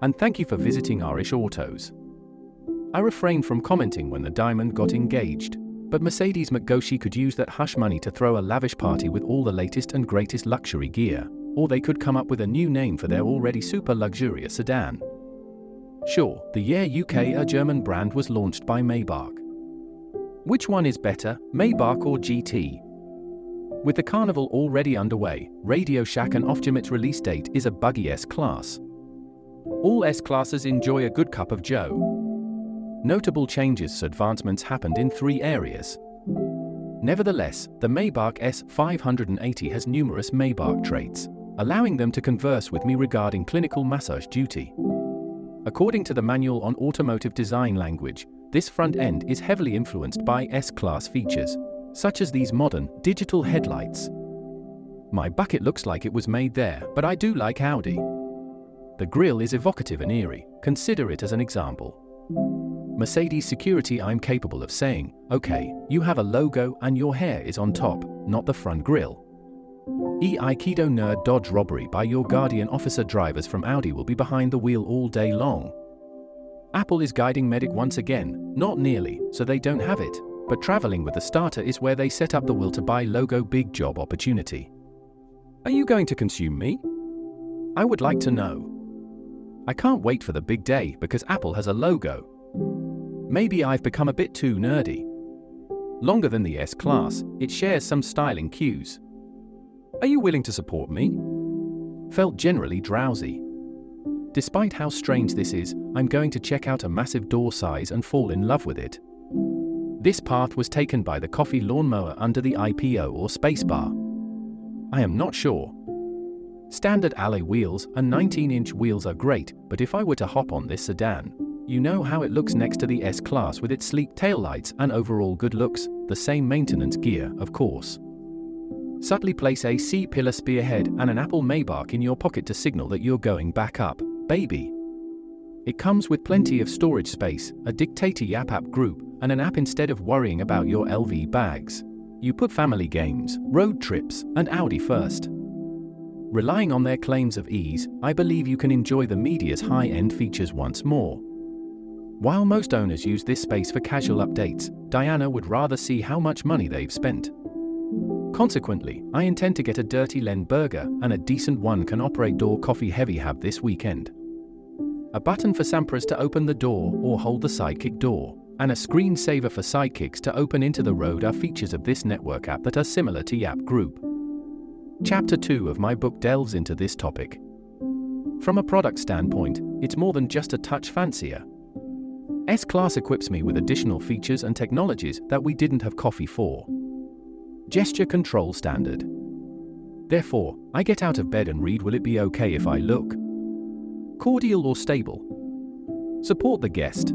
and thank you for visiting Irish Autos. I refrained from commenting when the diamond got engaged, but Mercedes McGoshi could use that hush money to throw a lavish party with all the latest and greatest luxury gear, or they could come up with a new name for their already super luxurious sedan. Sure, the year UK a German brand was launched by Maybach. Which one is better, Maybach or GT? With the carnival already underway, Radio Shack and Optimit's release date is a buggy S-Class. All S-Classes enjoy a good cup of joe. Notable changes advancements happened in 3 areas. Nevertheless, the Maybach S580 has numerous Maybach traits, allowing them to converse with me regarding clinical massage duty. According to the manual on automotive design language, this front end is heavily influenced by S-Class features, such as these modern, digital headlights. My bucket looks like it was made there, but I do like Audi. The grille is evocative and eerie, consider it as an example. Mercedes security, I'm capable of saying, okay, you have a logo and your hair is on top, not the front grille. Aikido nerd dodge robbery by your guardian officer drivers from Audi will be behind the wheel all day long. Apple is guiding Medic once again, not nearly, so they don't have it, but traveling with the starter is where they set up the will to buy logo big job opportunity. Are you going to consume me? I would like to know. I can't wait for the big day because Apple has a logo. Maybe I've become a bit too nerdy. Longer than the S-Class, it shares some styling cues. Are you willing to support me? Felt generally drowsy. Despite how strange this is, I'm going to check out a massive door size and fall in love with it. This path was taken by the coffee lawnmower under the IPO or spacebar. I am not sure. Standard alloy wheels and 19-inch wheels are great, but if I were to hop on this sedan, you know how it looks next to the S-Class with its sleek taillights and overall good looks, the same maintenance gear, of course. Subtly place a C-pillar spearhead and an Apple Maybach in your pocket to signal that you're going back up, baby. It comes with plenty of storage space, a dictator app group, and an app instead of worrying about your LV bags. You put family games, road trips, and Audi first. Relying on their claims of ease, I believe you can enjoy the media's high-end features once more. While most owners use this space for casual updates, Diana would rather see how much money they've spent. Consequently, I intend to get a dirty Len burger and a decent one can operate door coffee heavy have this weekend. A button for Sampras to open the door or hold the sidekick door, and a screensaver for sidekicks to open into the road are features of this network app that are similar to Yap Group. Chapter 2 of my book delves into this topic. From a product standpoint, it's more than just a touch fancier. S-Class equips me with additional features and technologies that we didn't have coffee for. Gesture control standard. Therefore, I get out of bed and read will it be okay if I look cordial or stable? Support the guest.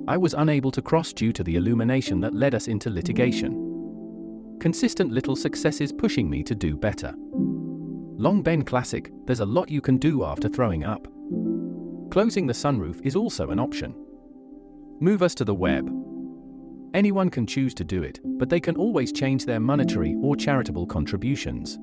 I was unable to cross due to the illumination that led us into litigation. Consistent little successes pushing me to do better. Long Ben classic, there's a lot you can do after throwing up. Closing the sunroof is also an option. Move us to the web. Anyone can choose to do it, but they can always change their monetary or charitable contributions.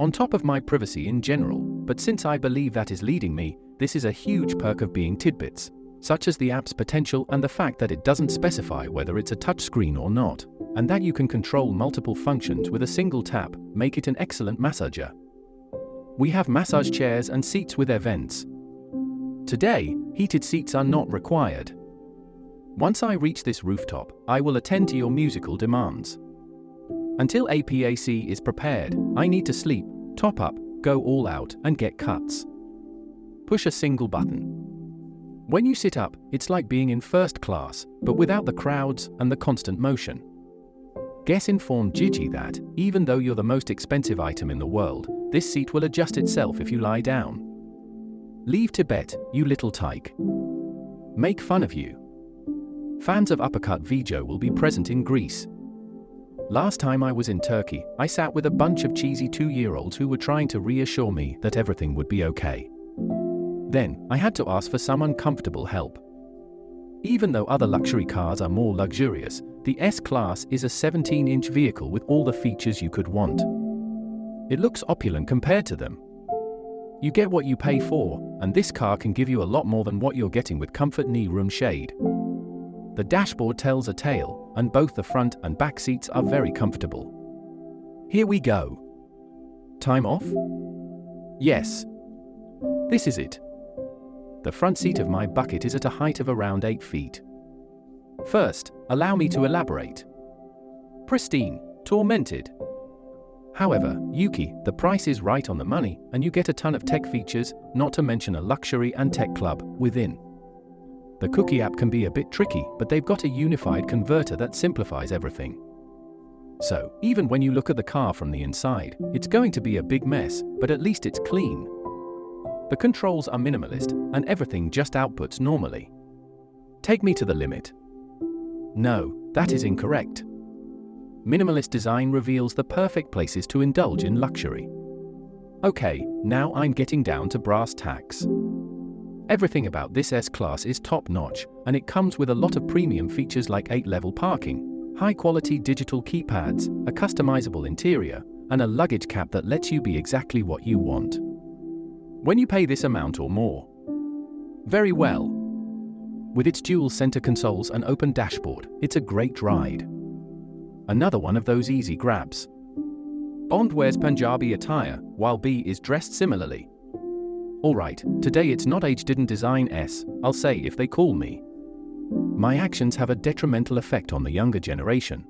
On top of my privacy in general, but since I believe that is leading me, this is a huge perk of being tidbits, such as the app's potential and the fact that it doesn't specify whether it's a touchscreen or not, and that you can control multiple functions with a single tap, make it an excellent massager. We have massage chairs and seats with air vents. Today, heated seats are not required. Once I reach this rooftop, I will attend to your musical demands. Until APAC is prepared, I need to sleep, top up, go all out, and get cuts. Push a single button. When you sit up, it's like being in first class, but without the crowds and the constant motion. Guess informed Gigi that, even though you're the most expensive item in the world, this seat will adjust itself if you lie down. Leave Tibet, you little tyke. Make fun of you. Fans of Uppercut Vijo will be present in Greece. Last time I was in Turkey, I sat with a bunch of cheesy 2-year-olds who were trying to reassure me that everything would be okay. Then, I had to ask for some uncomfortable help. Even though other luxury cars are more luxurious, the S-Class is a 17-inch vehicle with all the features you could want. It looks opulent compared to them. You get what you pay for, and this car can give you a lot more than what you're getting with comfort knee room shade. The dashboard tells a tale, and both the front and back seats are very comfortable. Here we go. Time off? Yes. This is it. The front seat of my bucket is at a height of around 8 feet. First, allow me to elaborate. Pristine, tormented. However, Yuki, the price is right on the money, and you get a ton of tech features, not to mention a luxury and tech club within. The Cookie app can be a bit tricky, but they've got a unified converter that simplifies everything. So, even when you look at the car from the inside, it's going to be a big mess, but at least it's clean. The controls are minimalist, and everything just outputs normally. Take me to the limit. No, that is incorrect. Minimalist design reveals the perfect places to indulge in luxury. Okay, now I'm getting down to brass tacks. Everything about this S-Class is top-notch, and it comes with a lot of premium features like 8-level parking, high-quality digital keypads, a customizable interior, and a luggage cap that lets you be exactly what you want. When you pay this amount or more. Very well. With its dual center consoles and open dashboard, it's a great ride. Another one of those easy grabs. Bond wears Punjabi attire, while B is dressed similarly. Alright, today it's not age didn't design S, I'll say if they call me. My actions have a detrimental effect on the younger generation.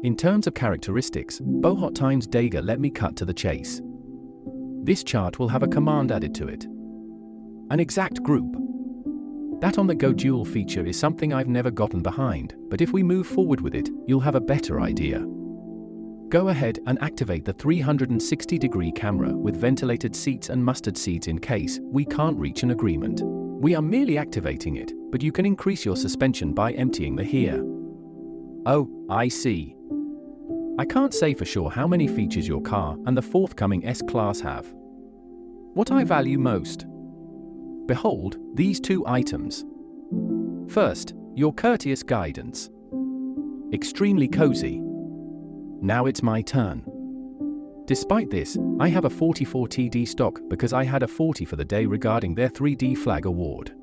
In terms of characteristics, Bohot times Dega let me cut to the chase. This chart will have a command added to it. An exact group. That on-the-go dual feature is something I've never gotten behind, but if we move forward with it, you'll have a better idea. Go ahead and activate the 360-degree camera with ventilated seats and mustard seats in case we can't reach an agreement. We are merely activating it, but you can increase your suspension by emptying the here. Oh, I see. I can't say for sure how many features your car and the forthcoming S-Class have. What I value most. Behold, these 2 items. First, your courteous guidance. Extremely cozy. Now it's my turn. Despite this, I have a 44 TD stock because I had a 40 for the day regarding their 3D flag award.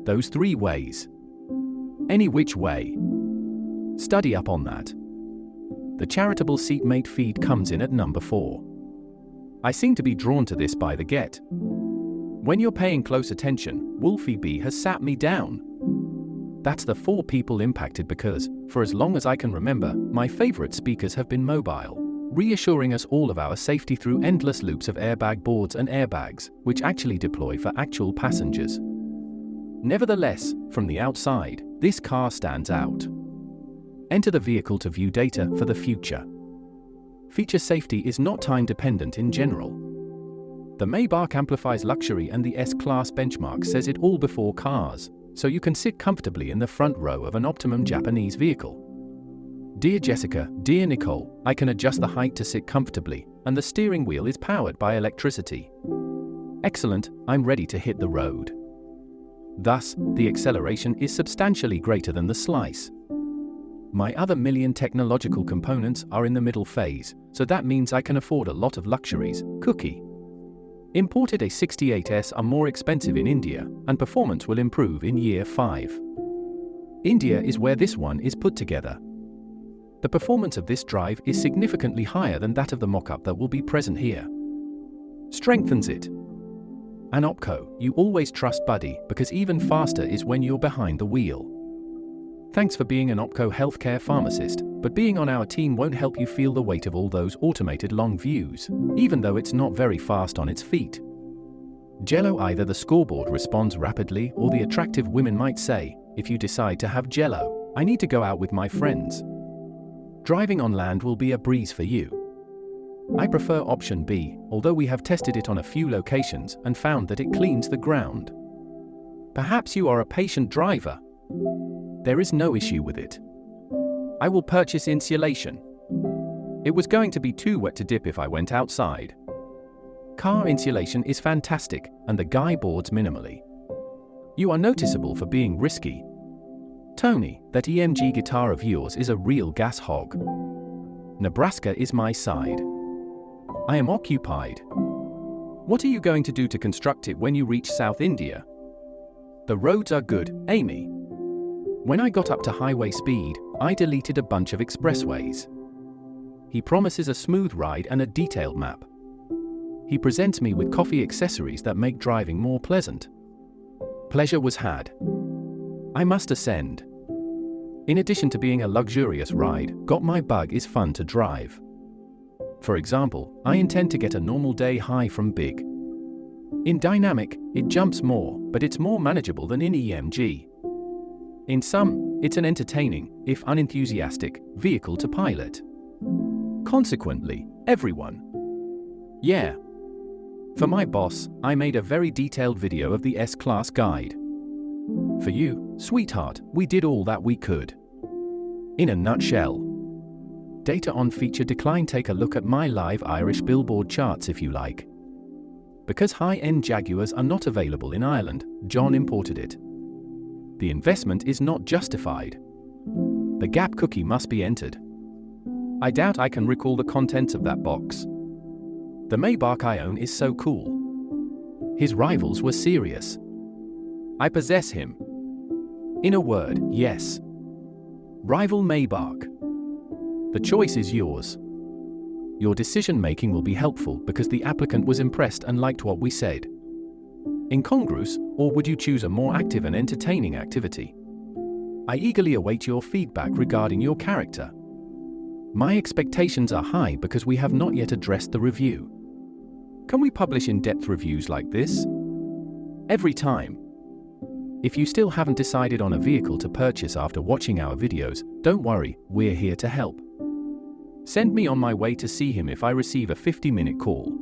Those 3 ways. Any which way. Study up on that. The charitable seatmate feed comes in at number 4. I seem to be drawn to this by the get. When you're paying close attention, Wolfie B has sat me down. That's the 4 people impacted because, for as long as I can remember, my favorite speakers have been mobile, reassuring us all of our safety through endless loops of airbag boards and airbags, which actually deploy for actual passengers. Nevertheless, from the outside, this car stands out. Enter the vehicle to view data for the future. Feature safety is not time-dependent in general. The Maybach amplifies luxury and the S-Class benchmark says it all before cars, so you can sit comfortably in the front row of an Optimum Japanese vehicle. Dear Jessica, dear Nicole, I can adjust the height to sit comfortably, and the steering wheel is powered by electricity. Excellent, I'm ready to hit the road. Thus, the acceleration is substantially greater than the slice. My other million technological components are in the middle phase, so that means I can afford a lot of luxuries. Cookie. Imported A68s are more expensive in India, and performance will improve in year 5. India is where this one is put together. The performance of this drive is significantly higher than that of the mock-up that will be present here. Strengthens it. An OPCO, you always trust Buddy, because even faster is when you're behind the wheel. Thanks for being an OPCO healthcare pharmacist, but being on our team won't help you feel the weight of all those automated long views, even though it's not very fast on its feet. Jello, either the scoreboard responds rapidly or the attractive women might say, if you decide to have Jello, I need to go out with my friends. Driving on land will be a breeze for you. I prefer option B, although we have tested it on a few locations and found that it cleans the ground. Perhaps you are a patient driver. There is no issue with it. I will purchase insulation. It was going to be too wet to dip if I went outside. Car insulation is fantastic, and the guy boards minimally. You are noticeable for being risky. Tony, that EMG guitar of yours is a real gas hog. Nebraska is my side. I am occupied. What are you going to do to construct it when you reach South India? The roads are good, Amy. When I got up to highway speed, I deleted a bunch of expressways. He promises a smooth ride and a detailed map. He presents me with coffee accessories that make driving more pleasant. Pleasure was had. I must ascend. In addition to being a luxurious ride, Got My Bug is fun to drive. For example, I intend to get a normal day high from Big. In dynamic, it jumps more, but it's more manageable than in EMG. In sum, it's an entertaining, if unenthusiastic, vehicle to pilot. Consequently, everyone. Yeah. For my boss, I made a very detailed video of the S-Class guide. For you, sweetheart, we did all that we could. In a nutshell. Data on feature decline. Take a look at my live Irish billboard charts if you like. Because high-end Jaguars are not available in Ireland, John imported it. The investment is not justified. The gap cookie must be entered. I doubt I can recall the contents of that box. The Maybach I own is so cool. His rivals were serious. I possess him. In a word, yes. Rival Maybach. The choice is yours. Your decision-making will be helpful because the applicant was impressed and liked what we said. Incongruous, or would you choose a more active and entertaining activity? I eagerly await your feedback regarding your character. My expectations are high because we have not yet addressed the review. Can we publish in-depth reviews like this? Every time. If you still haven't decided on a vehicle to purchase after watching our videos, don't worry, we're here to help. Send me on my way to see him if I receive a 50-minute call.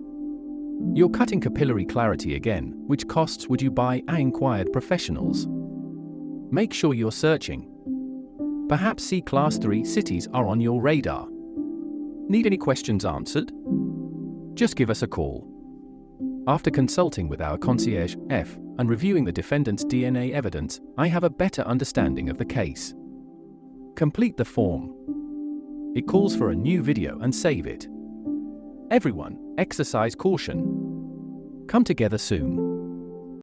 You're cutting capillary clarity again. Which costs would you buy? I inquired professionals. Make sure you're searching. Perhaps C-Class 3 cities are on your radar. Need any questions answered? Just give us a call. After consulting with our concierge, F, and reviewing the defendant's DNA evidence, I have a better understanding of the case. Complete the form. It calls for a new video and save it. Everyone, exercise caution. Come together soon.